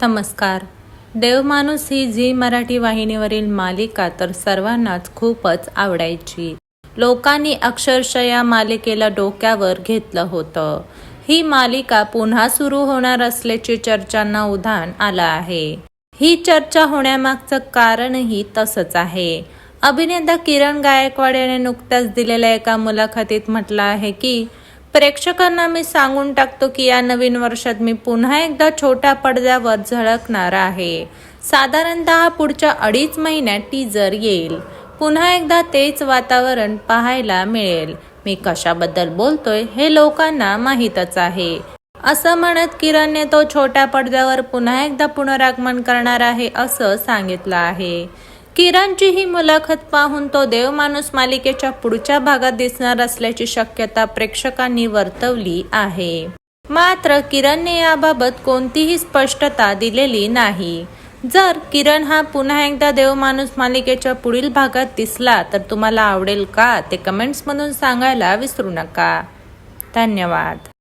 नमस्कार. देवमाणूस ही झी मराठी वाहिनीवरील मालिका तर सर्वांनाच खूपच आवडायची. लोकांनी अक्षरशः या मालिकेला डोक्यावर घेतलं होतं. ही मालिका पुन्हा सुरू होणार असल्याची चर्चांना उधाण आलं आहे. ही चर्चा होण्यामागचं कारणही तसंच आहे. अभिनेता किरण गायकवाड याने नुकत्याच दिलेल्या एका मुलाखतीत म्हटलं आहे की प्रेक्षकांना मी सांगून टाकतो की या नवीन वर्षात मी पुन्हा एकदा छोट्या पडद्यावर झळकणार आहे. साधारणतः पुढच्या 2.5 महिन्यात टीजर येईल. पुन्हा एकदा तेच वातावरण पाहायला मिळेल. मी कशाबद्दल बोलतोय हे लोकांना माहीतच आहे. असं म्हणत किरणने तो छोट्या पडद्यावर पुन्हा एकदा पुनरागमन करणार आहे असं सांगितलं आहे. किरणची ही मुलाखत पाहून तो देवमाणूस मालिकेच्या पुढच्या भागात दिसणार असल्याची शक्यता प्रेक्षकांनी वर्तवली आहे. मात्र किरणने याबाबत कोणतीही स्पष्टता दिलेली नाही. जर किरण हा पुन्हा एकदा देवमाणूस मालिकेच्या पुढील भागात दिसला तर तुम्हाला आवडेल का ते कमेंट्समधून सांगायला विसरू नका. धन्यवाद.